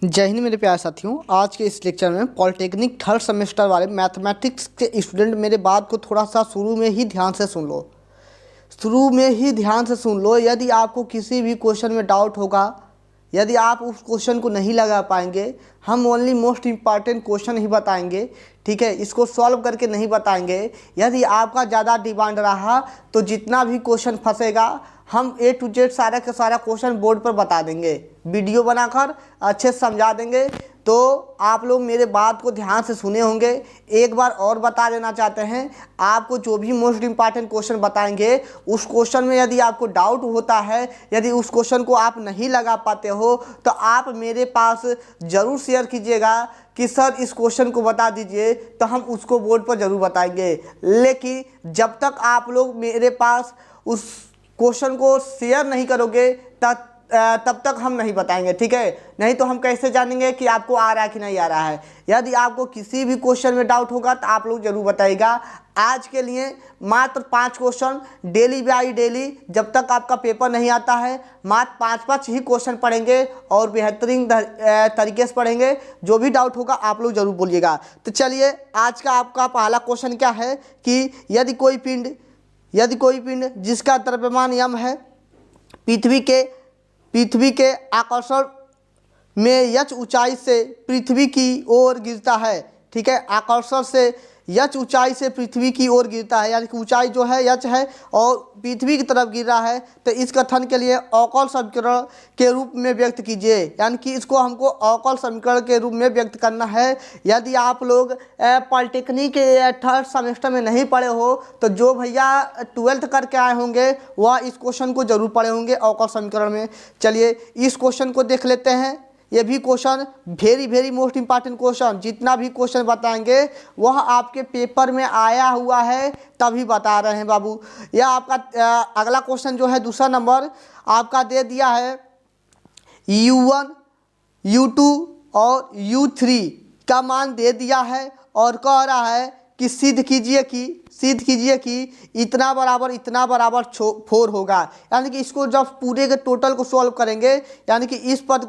जय हिंद मेरे प्यारे साथियों। आज के इस लेक्चर में पॉलिटेक्निक थर्ड सेमेस्टर वाले मैथमेटिक्स के स्टूडेंट मेरे बात को थोड़ा सा शुरू में ही ध्यान से सुन लो। यदि आपको किसी भी क्वेश्चन में डाउट होगा, यदि आप उस क्वेश्चन को नहीं लगा पाएंगे, हम ओनली मोस्ट इम्पॉर्टेंट क्वेश्चन ही बताएंगे, ठीक है। इसको सॉल्व करके नहीं बताएंगे। यदि आपका ज़्यादा डिमांड रहा तो जितना भी क्वेश्चन फंसेगा हम A to Z सारा का सारा क्वेश्चन बोर्ड पर बता देंगे, वीडियो बनाकर अच्छे से समझा देंगे। तो आप लोग मेरे बात को ध्यान से सुने होंगे। एक बार और बता देना चाहते हैं, आपको जो भी मोस्ट इम्पॉर्टेंट क्वेश्चन बताएंगे उस क्वेश्चन में यदि आपको डाउट होता है, यदि उस क्वेश्चन को आप नहीं लगा पाते हो तो आप मेरे पास ज़रूर शेयर कीजिएगा कि सर इस क्वेश्चन को बता दीजिए, तो हम उसको बोर्ड पर ज़रूर बताएंगे। लेकिन जब तक आप लोग मेरे पास उस क्वेश्चन को शेयर नहीं करोगे तब तक हम नहीं बताएंगे, ठीक है। नहीं तो हम कैसे जानेंगे कि आपको आ रहा है कि नहीं आ रहा है। यदि आपको किसी भी क्वेश्चन में डाउट होगा तो आप लोग जरूर बताइएगा। आज के लिए मात्र 5 क्वेश्चन डेली बाई डेली, जब तक आपका पेपर नहीं आता है मात्र 5-5 ही क्वेश्चन पढ़ेंगे और बेहतरीन तरीके से पढ़ेंगे। जो भी डाउट होगा आप लोग जरूर बोलिएगा। तो चलिए, आज का आपका पहला क्वेश्चन क्या है कि यदि कोई पिंड जिसका द्रव्यमान m है, पृथ्वी के आकर्षण में h ऊंचाई से पृथ्वी की ओर गिरता है, ठीक है। आकर्षण से h ऊंचाई से पृथ्वी की ओर गिरता है, यानी कि ऊंचाई जो है h है और पृथ्वी की तरफ गिर रहा है। तो इस कथन के लिए अवकल समीकरण के रूप में व्यक्त कीजिए, यानी कि इसको हमको अवकल समीकरण के रूप में व्यक्त करना है। यदि आप लोग पॉलिटेक्निक थर्ड सेमेस्टर में नहीं पढ़े हो तो जो भैया 12th करके आए होंगे वह इस क्वेश्चन को जरूर पढ़े होंगे अवकल समीकरण में। चलिए इस क्वेश्चन को देख लेते हैं। ये भी question very most important question, जितना भी क्वेश्चन बताएंगे वह आपके पेपर में आया हुआ है तभी बता रहे हैं बाबू। यह आपका अगला क्वेश्चन जो है दूसरा नंबर आपका दे दिया है U1, U2 और U3 का मान दे दिया है और कह रहा है कि सिद्ध कीजिए कि इतना बराबर 4 होगा। यानी कि इसको जब पूरे के टोटल को सॉल्व करेंगे, यानी कि इस पद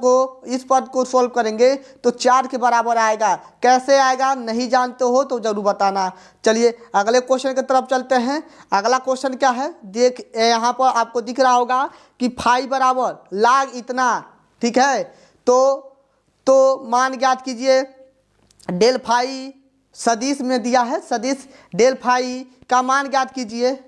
को सॉल्व करेंगे तो 4 के बराबर आएगा। कैसे आएगा नहीं जानते हो तो जरूर बताना। चलिए अगले क्वेश्चन की तरफ चलते हैं। अगला क्वेश्चन क्या है, देख यहाँ पर आपको दिख रहा होगा कि फाई बराबर लाग इतना, ठीक है। तो मान ज्ञात कीजिए। डेल फाई सदिश में दिया है, सदिश डेल फाई का मान ज्ञात कीजिए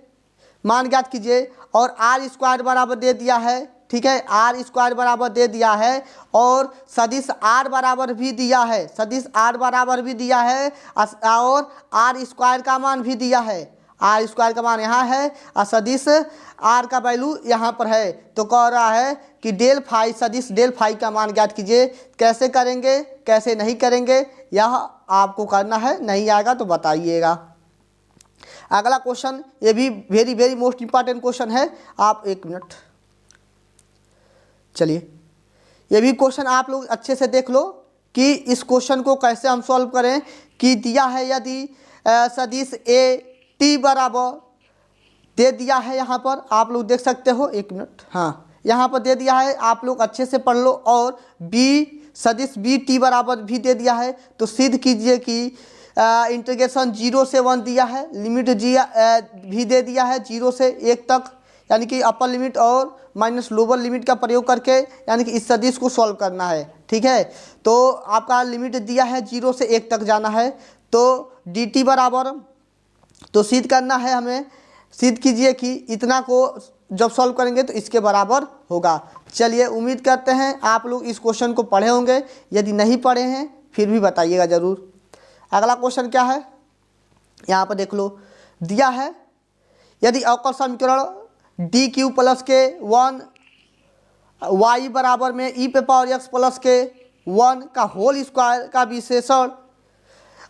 और आर स्क्वायर बराबर दे दिया है, ठीक है। आर स्क्वायर बराबर दे दिया है और सदिश आर बराबर भी दिया है और आर स्क्वायर का मान भी दिया है। आर स्क्वायर का मान यहाँ है और सदिश आर का वैल्यू यहाँ पर है। तो कह रहा है कि सदिश डेल फाई का मान ज्ञात कीजिए। कैसे करेंगे कैसे नहीं करेंगे यह आपको करना है, नहीं आएगा तो बताइएगा। अगला क्वेश्चन ये भी वेरी मोस्ट इम्पॉर्टेंट क्वेश्चन है। आप 1 मिनट, चलिए ये भी क्वेश्चन आप लोग अच्छे से देख लो कि इस क्वेश्चन को कैसे हम सॉल्व करें। कि दिया है यदि सदिश ए टी बराबर दे दिया है, यहाँ पर आप लोग देख सकते हो। 1 मिनट, हाँ यहाँ पर दे दिया है, आप लोग अच्छे से पढ़ लो। और सदिश बी टी बराबर भी दे दिया है। तो सिद्ध कीजिए कि इंटीग्रेशन 0 से 1 दिया है, लिमिट भी दे दिया है 0 से 1 तक, यानी कि अपर लिमिट और माइनस लोअर लिमिट का प्रयोग करके यानी कि इस सदिश को सॉल्व करना है, ठीक है। तो आपका लिमिट दिया है 0 से 1 तक जाना है। तो डी टी बराबर, तो सिद्ध करना है हमें। सिद्ध कीजिए कि इतना को जब सॉल्व करेंगे तो इसके बराबर होगा। चलिए उम्मीद करते हैं आप लोग इस क्वेश्चन को पढ़े होंगे। यदि नहीं पढ़े हैं फिर भी बताइएगा ज़रूर। अगला क्वेश्चन क्या है यहाँ पर देख लो। दिया है यदि अवकल समीकरण डी क्यू प्लस के 1 वाई बराबर में ई पे पावर एक्स प्लस के 1 का होल स्क्वायर का विशेषण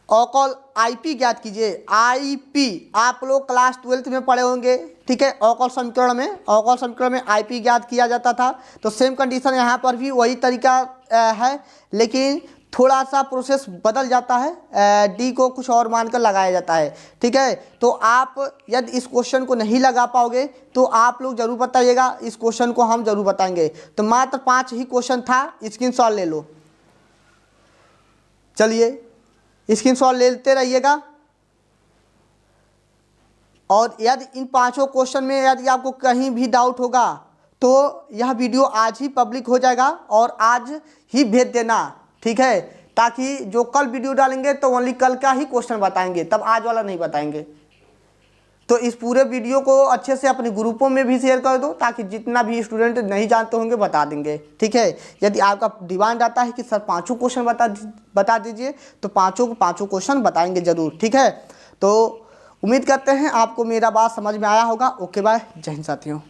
अवकल आईपी ज्ञात कीजिए। आईपी आप लोग क्लास 12th में पढ़े होंगे, ठीक है। अवकल समीकरण में आईपी ज्ञात किया जाता था। तो सेम कंडीशन यहाँ पर भी वही तरीका है, लेकिन थोड़ा सा प्रोसेस बदल जाता है। डी को कुछ और मानकर लगाया जाता है, ठीक है। तो आप यदि इस क्वेश्चन को नहीं लगा पाओगे तो आप लोग जरूर बताइएगा, इस क्वेश्चन को हम जरूर बताएंगे। तो मात्र 5 ही क्वेश्चन था, स्क्रीनशॉट ले लो। चलिए स्क्रीनशॉट लेते रहिएगा। और यदि इन 5 क्वेश्चन में यदि आपको कहीं भी डाउट होगा तो यह वीडियो आज ही पब्लिक हो जाएगा और आज ही भेज देना, ठीक है, ताकि जो कल वीडियो डालेंगे तो ओनली कल का ही क्वेश्चन बताएंगे, तब आज वाला नहीं बताएंगे। तो इस पूरे वीडियो को अच्छे से अपने ग्रुपों में भी शेयर कर दो ताकि जितना भी स्टूडेंट नहीं जानते होंगे बता देंगे, ठीक है। यदि आपका डिमांड आता है कि सर 5 क्वेश्चन बता दीजिए तो 5 क्वेश्चन बताएंगे ज़रूर, ठीक है। तो उम्मीद करते हैं आपको मेरा बात समझ में आया होगा। ओके बाय, जय हिंद साथियों।